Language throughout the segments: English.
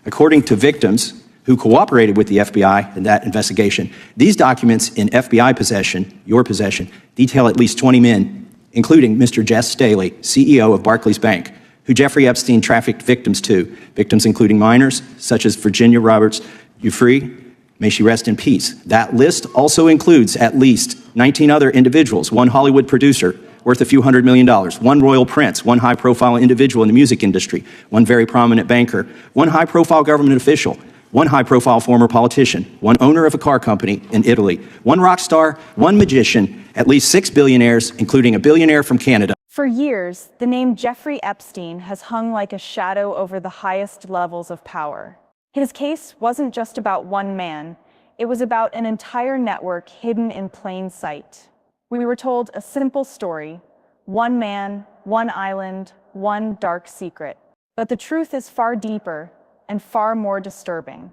According to victims who cooperated with the FBI in that investigation, these documents in FBI possession, your possession, detail at least 20 men, including Mr. Jess Staley, CEO of Barclays Bank, who Jeffrey Epstein trafficked victims to, victims including minors such as Virginia Roberts Giuffre, may she rest in peace. That list also includes at least 19 other individuals, one Hollywood producer worth a few $100 million, one royal prince, one high-profile individual in the music industry, one very prominent banker, one high-profile government official, one high-profile former politician, one owner of a car company in Italy, one rock star, one magician, at least 6 billionaires, including a billionaire from Canada. For years, the name Jeffrey Epstein has hung like a shadow over the highest levels of power. His case wasn't just about one man, it was about an entire network hidden in plain sight. We were told a simple story: one man, one island, one dark secret. But the truth is far deeper and far more disturbing.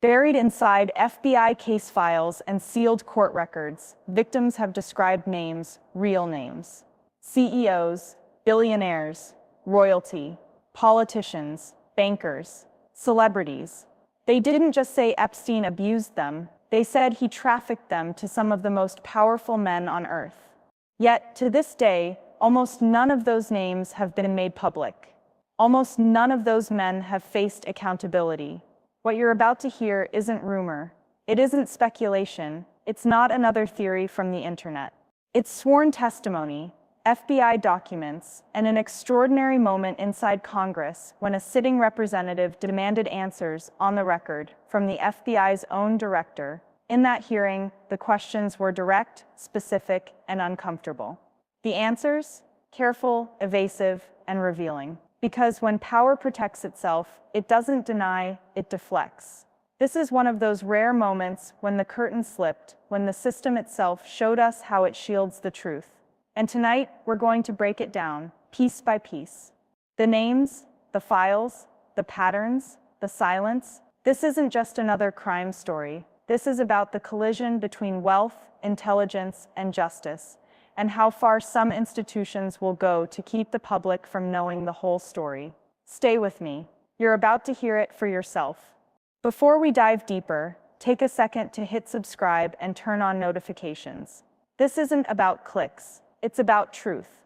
Buried inside FBI case files and sealed court records, victims have described names, real names. CEOs, billionaires, royalty, politicians, bankers, celebrities. They didn't just say Epstein abused them, they said he trafficked them to some of the most powerful men on earth. Yet, to this day, almost none of those names have been made public. Almost none of those men have faced accountability. What you're about to hear isn't rumor. It isn't speculation. It's not another theory from the internet. It's sworn testimony, FBI documents, and an extraordinary moment inside Congress when a sitting representative demanded answers on the record from the FBI's own director. In that hearing, the questions were direct, specific, and uncomfortable. The answers? Careful, evasive, and revealing. Because when power protects itself, it doesn't deny, it deflects. This is one of those rare moments when the curtain slipped, when the system itself showed us how it shields the truth. And tonight, we're going to break it down, piece by piece. The names, the files, the patterns, the silence. This isn't just another crime story. This is about the collision between wealth, intelligence, and justice, and how far some institutions will go to keep the public from knowing the whole story. Stay with me. You're about to hear it for yourself. Before we dive deeper, take a second to hit subscribe and turn on notifications. This isn't about clicks. It's about truth.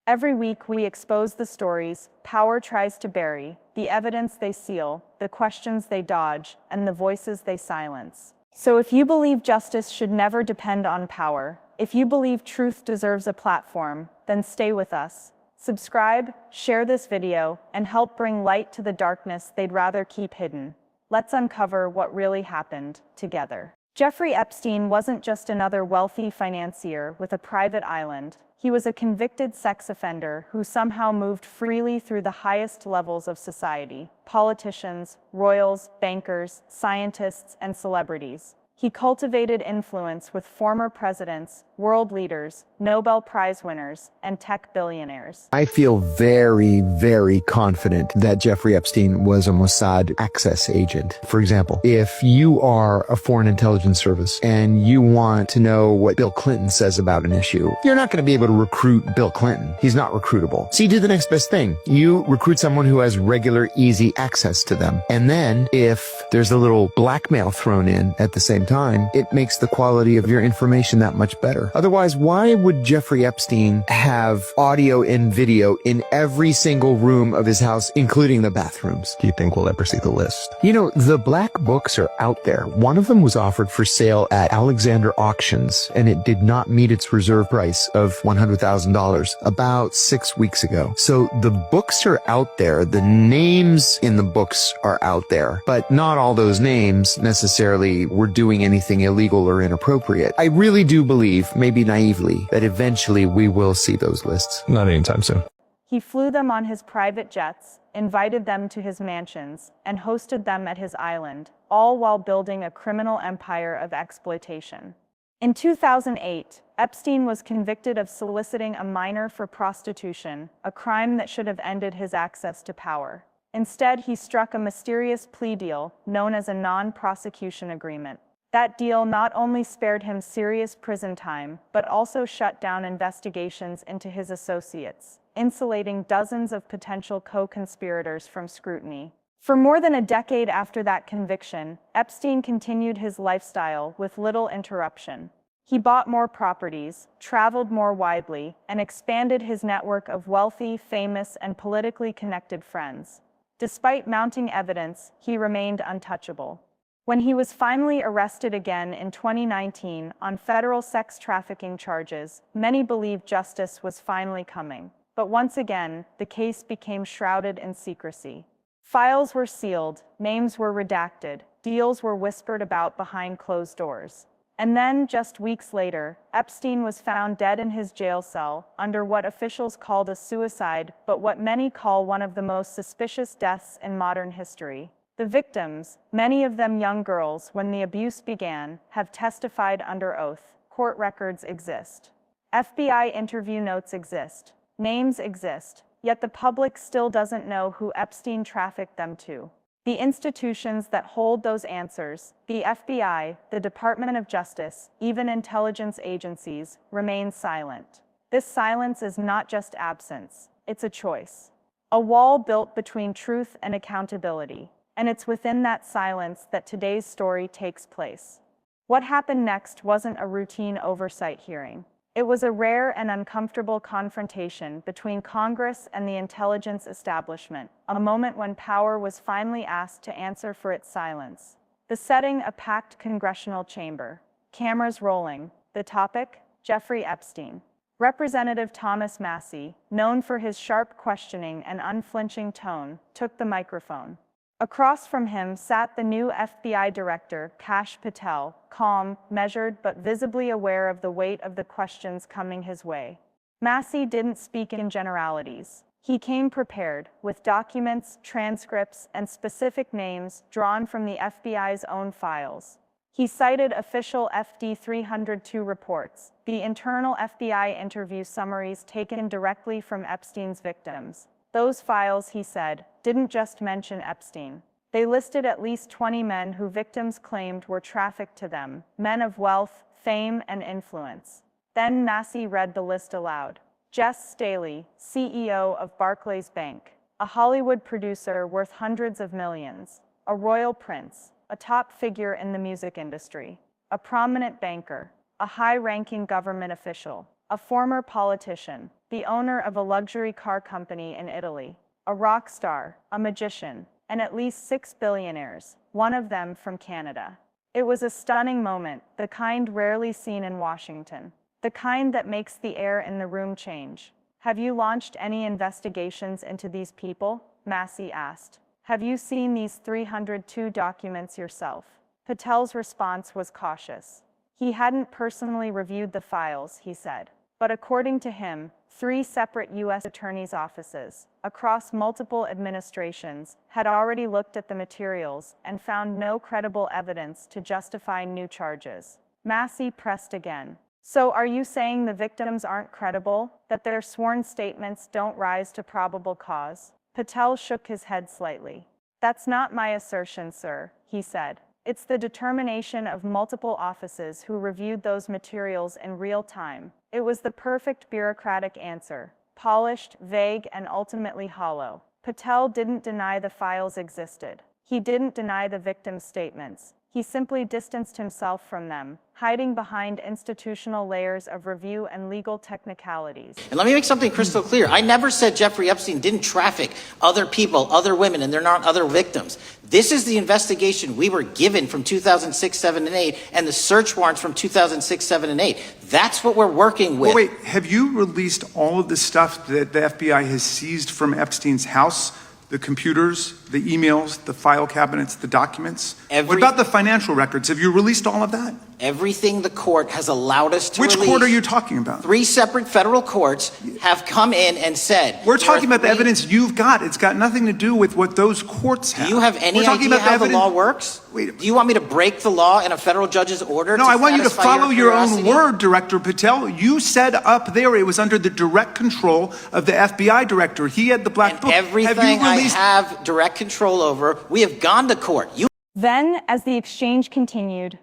Every week we expose the stories power tries to bury, the evidence they seal, the questions they dodge, and the voices they silence. So if you believe justice should never depend on power, if you believe truth deserves a platform, then stay with us. Subscribe, share this video, and help bring light to the darkness they'd rather keep hidden. Let's uncover what really happened together. Jeffrey Epstein wasn't just another wealthy financier with a private island. He was a convicted sex offender who somehow moved freely through the highest levels of society: politicians, royals, bankers, scientists, and celebrities. He cultivated influence with former presidents, world leaders, Nobel Prize winners, and tech billionaires. I feel very, very confident that Jeffrey Epstein was a Mossad access agent. For example, if you are a foreign intelligence service and you want to know what Bill Clinton says about an issue, you're not going to be able to recruit Bill Clinton. He's not recruitable. So you do the next best thing. You recruit someone who has regular, easy access to them. And then if there's a little blackmail thrown in at the same time, it makes the quality of your information that much better. Otherwise, why would Jeffrey Epstein have audio and video in every single room of his house, including the bathrooms? Do you think we'll ever see the list? You know, the black books are out there. One of them was offered for sale at Alexander Auctions, and it did not meet its reserve price of $100,000 about 6 weeks ago. So the books are out there. The names in the books are out there, but not all those names necessarily were doing anything illegal or inappropriate. I really do believe, maybe naively, that eventually we will see those lists. Not anytime soon. He flew them on his private jets, invited them to his mansions, and hosted them at his island, all while building a criminal empire of exploitation. In 2008, Epstein was convicted of soliciting a minor for prostitution, a crime that should have ended his access to power. Instead, he struck a mysterious plea deal known as a non-prosecution agreement. That deal not only spared him serious prison time, but also shut down investigations into his associates, insulating dozens of potential co-conspirators from scrutiny. For more than a decade after that conviction, Epstein continued his lifestyle with little interruption. He bought more properties, traveled more widely, and expanded his network of wealthy, famous, and politically connected friends. Despite mounting evidence, he remained untouchable. When he was finally arrested again in 2019 on federal sex trafficking charges, many believed justice was finally coming. But once again, the case became shrouded in secrecy. Files were sealed, names were redacted, deals were whispered about behind closed doors. And then, just weeks later, Epstein was found dead in his jail cell, under what officials called a suicide, but what many call one of the most suspicious deaths in modern history. The victims, many of them young girls when the abuse began, have testified under oath. Court records exist. FBI interview notes exist. Names exist. Yet the public still doesn't know who Epstein trafficked them to. The institutions that hold those answers, the FBI, the Department of Justice, even intelligence agencies, remain silent. This silence is not just absence, it's a choice. A wall built between truth and accountability. And it's within that silence that today's story takes place. What happened next wasn't a routine oversight hearing. It was a rare and uncomfortable confrontation between Congress and the intelligence establishment, a moment when power was finally asked to answer for its silence. The setting, a packed congressional chamber. Cameras rolling. The topic, Jeffrey Epstein. Representative Thomas Massie, known for his sharp questioning and unflinching tone, took the microphone. Across from him sat the new FBI director, Kash Patel, calm, measured, but visibly aware of the weight of the questions coming his way. Massie didn't speak in generalities. He came prepared, with documents, transcripts, and specific names drawn from the FBI's own files. He cited official FD 302 reports, the internal FBI interview summaries taken directly from Epstein's victims. Those files, he said, didn't just mention Epstein. They listed at least 20 men who victims claimed were trafficked to them, men of wealth, fame, and influence. Then Massie read the list aloud. Jess Staley, CEO of Barclays Bank, a Hollywood producer worth hundreds of millions, a royal prince, a top figure in the music industry, a prominent banker, a high-ranking government official, a former politician, the owner of a luxury car company in Italy, a rock star, a magician, and at least 6 billionaires, one of them from Canada. It was a stunning moment, the kind rarely seen in Washington, the kind that makes the air in the room change. Have you launched any investigations into these people? Massie asked. Have you seen these 302 documents yourself? Patel's response was cautious. He hadn't personally reviewed the files, he said. But according to him, 3 separate U.S. attorneys' offices, across multiple administrations, had already looked at the materials and found no credible evidence to justify new charges. Massie pressed again. So are you saying the victims aren't credible, that their sworn statements don't rise to probable cause? Patel shook his head slightly. That's not my assertion, sir, he said. It's the determination of multiple offices who reviewed those materials in real time. It was the perfect bureaucratic answer, polished, vague, and ultimately hollow. Patel didn't deny the files existed. He didn't deny the victims' statements. He simply distanced himself from them, hiding behind institutional layers of review and legal technicalities. And let me make something crystal clear. I never said Jeffrey Epstein didn't traffic other people, other women, and they're not other victims. This is the investigation we were given from 2006, 7, and 8, and the search warrants from 2006, 7, and 8. That's what we're working with. Well, wait, have you released all of the stuff that the FBI has seized from Epstein's house? The computers, the emails, the file cabinets, the documents? What about the financial records? Have you released all of that? Everything the court has allowed us to release. Which court are you talking about? 3 separate federal courts have come in and said... We're talking about the evidence you've got. It's got nothing to do with what those courts have. Do you have any idea how the law works? Wait. Do you want me to break the law in a federal judge's order? No, I want you to follow your own curiosity? word, Director Patel. You said up there it was under the direct control of the FBI director. He had the black book. Everything I have direct control over, we have gone to court. Then, as the exchange continued,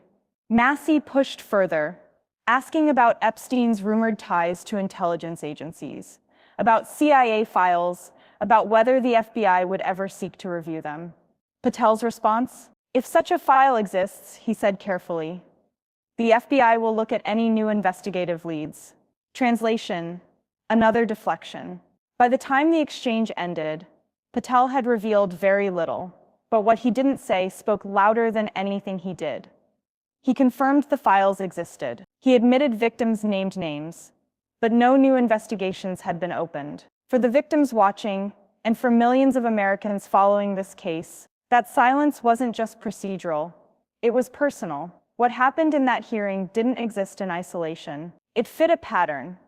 Massie pushed further, asking about Epstein's rumored ties to intelligence agencies, about CIA files, about whether the FBI would ever seek to review them. Patel's response? If such a file exists, he said carefully, the FBI will look at any new investigative leads. Translation: another deflection. By the time the exchange ended, Patel had revealed very little, but what he didn't say spoke louder than anything he did. He confirmed the files existed. He admitted victims named names, but no new investigations had been opened. For the victims watching, and for millions of Americans following this case, that silence wasn't just procedural, it was personal. What happened in that hearing didn't exist in isolation. It fit a pattern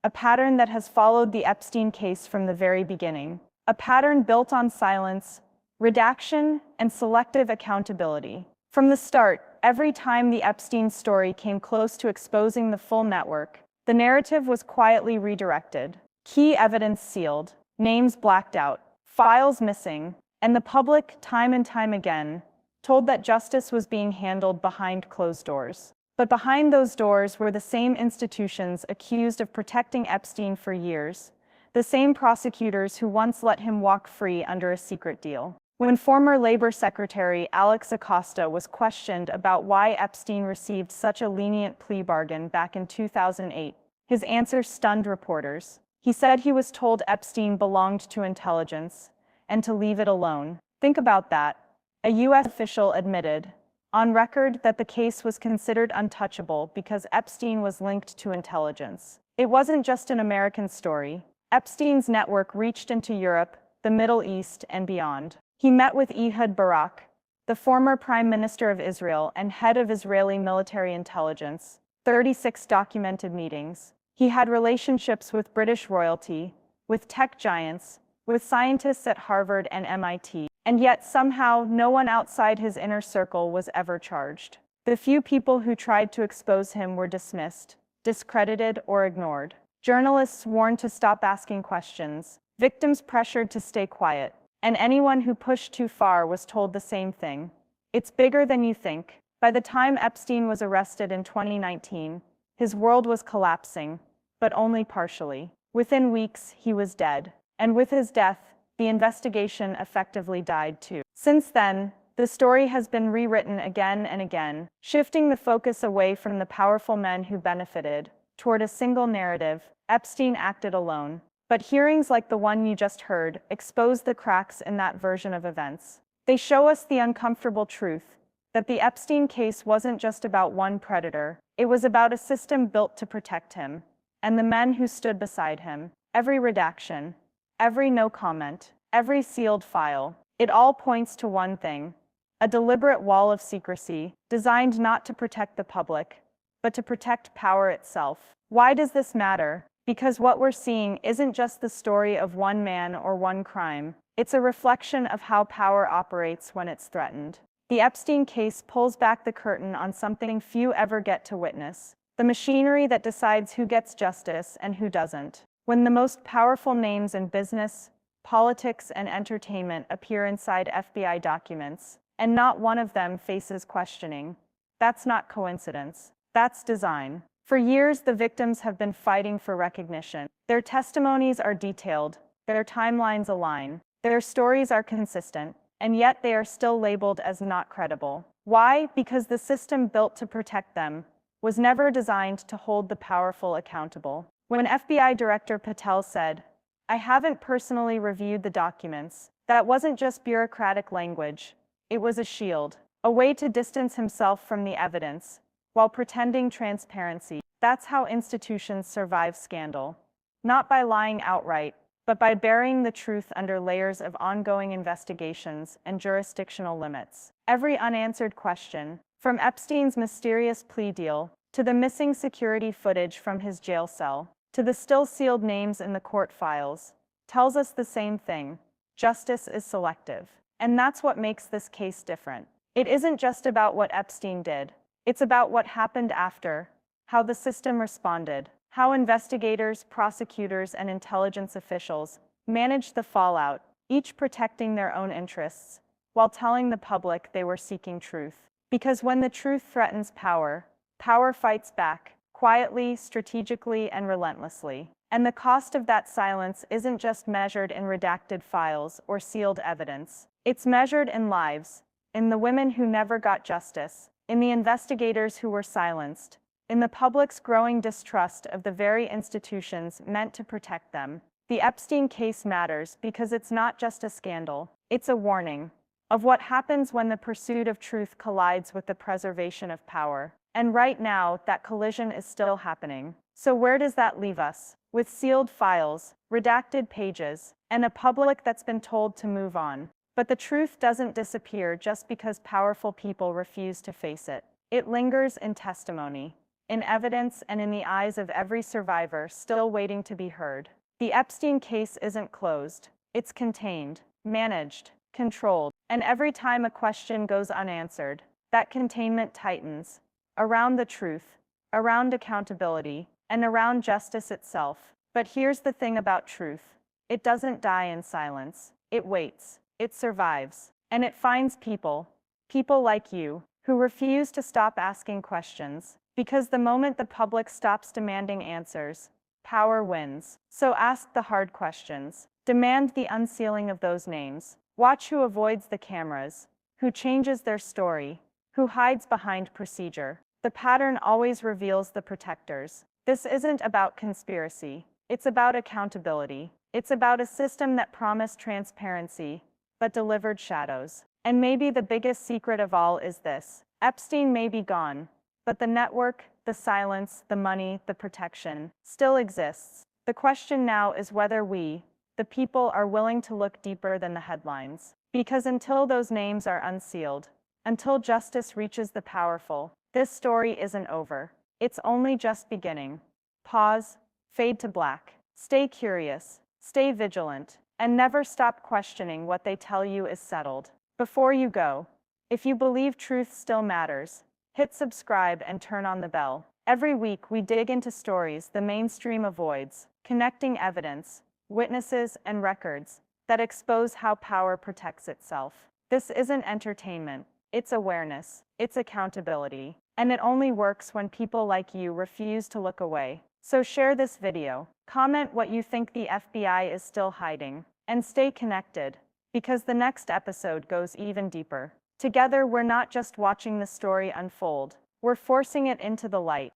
that has followed the Epstein case from the very beginning, a pattern built on silence, redaction, and selective accountability. From the start, every time the Epstein story came close to exposing the full network, the narrative was quietly redirected, key evidence sealed, names blacked out, files missing, and the public, time and time again, told that justice was being handled behind closed doors. But behind those doors were the same institutions accused of protecting Epstein for years, the same prosecutors who once let him walk free under a secret deal. When former Labor Secretary Alex Acosta was questioned about why Epstein received such a lenient plea bargain back in 2008, his answer stunned reporters. He said he was told Epstein belonged to intelligence and to leave it alone. Think about that. A U.S. official admitted, on record, that the case was considered untouchable because Epstein was linked to intelligence. It wasn't just an American story. Epstein's network reached into Europe, the Middle East, and beyond. He met with Ehud Barak, the former Prime Minister of Israel and head of Israeli military intelligence, 36 documented meetings. He had relationships with British royalty, with tech giants, with scientists at Harvard and MIT. And yet somehow no one outside his inner circle was ever charged. The few people who tried to expose him were dismissed, discredited, or ignored. Journalists warned to stop asking questions, victims pressured to stay quiet, and anyone who pushed too far was told the same thing. It's bigger than you think. By the time Epstein was arrested in 2019, his world was collapsing, but only partially. Within weeks, he was dead. And with his death, the investigation effectively died too. Since then, the story has been rewritten again and again, shifting the focus away from the powerful men who benefited toward a single narrative: Epstein acted alone. But hearings like the one you just heard expose the cracks in that version of events. They show us the uncomfortable truth that the Epstein case wasn't just about one predator. It was about a system built to protect him, and the men who stood beside him. Every redaction, every no comment, every sealed file, it all points to one thing: a deliberate wall of secrecy, designed not to protect the public, but to protect power itself. Why does this matter? Because what we're seeing isn't just the story of one man or one crime. It's a reflection of how power operates when it's threatened. The Epstein case pulls back the curtain on something few ever get to witness: the machinery that decides who gets justice and who doesn't. When the most powerful names in business, politics, and entertainment appear inside FBI documents, and not one of them faces questioning, that's not coincidence. That's design. For years, the victims have been fighting for recognition. Their testimonies are detailed, their timelines align, their stories are consistent, and yet they are still labeled as not credible. Why? Because the system built to protect them was never designed to hold the powerful accountable. When FBI Director Patel said, "I haven't personally reviewed the documents," that wasn't just bureaucratic language. It was a shield, a way to distance himself from the evidence, while pretending transparency. That's how institutions survive scandal. Not by lying outright, but by burying the truth under layers of ongoing investigations and jurisdictional limits. Every unanswered question, from Epstein's mysterious plea deal, to the missing security footage from his jail cell, to the still sealed names in the court files, tells us the same thing: justice is selective. And that's what makes this case different. It isn't just about what Epstein did. It's about what happened after, how the system responded, how investigators, prosecutors, and intelligence officials managed the fallout, each protecting their own interests, while telling the public they were seeking truth. Because when the truth threatens power, power fights back, quietly, strategically, and relentlessly. And the cost of that silence isn't just measured in redacted files or sealed evidence. It's measured in lives, in the women who never got justice, in the investigators who were silenced, in the public's growing distrust of the very institutions meant to protect them. The Epstein case matters because it's not just a scandal, it's a warning of what happens when the pursuit of truth collides with the preservation of power. And right now, that collision is still happening. So where does that leave us? With sealed files, redacted pages, and a public that's been told to move on. But the truth doesn't disappear just because powerful people refuse to face it. It lingers in testimony, in evidence, and in the eyes of every survivor still waiting to be heard. The Epstein case isn't closed. It's contained, managed, controlled. And every time a question goes unanswered, that containment tightens around the truth, around accountability, and around justice itself. But here's the thing about truth. It doesn't die in silence. It waits. It survives. And it finds people like you, who refuse to stop asking questions. Because the moment the public stops demanding answers, power wins. So ask the hard questions. Demand the unsealing of those names. Watch who avoids the cameras, who changes their story, who hides behind procedure. The pattern always reveals the protectors. This isn't about conspiracy. It's about accountability. It's about a system that promised transparency, but delivered shadows. And maybe the biggest secret of all is this. Epstein may be gone, but the network, the silence, the money, the protection, still exists. The question now is whether we, the people, are willing to look deeper than the headlines. Because until those names are unsealed, until justice reaches the powerful, this story isn't over. It's only just beginning. Pause, fade to black. Stay curious, stay vigilant, and never stop questioning what they tell you is settled. Before you go, if you believe truth still matters, hit subscribe and turn on the bell. Every week we dig into stories the mainstream avoids, connecting evidence, witnesses, and records that expose how power protects itself. This isn't entertainment, it's awareness, it's accountability, and it only works when people like you refuse to look away. So share this video, comment what you think the FBI is still hiding, and stay connected, because the next episode goes even deeper. Together, we're not just watching the story unfold, we're forcing it into the light.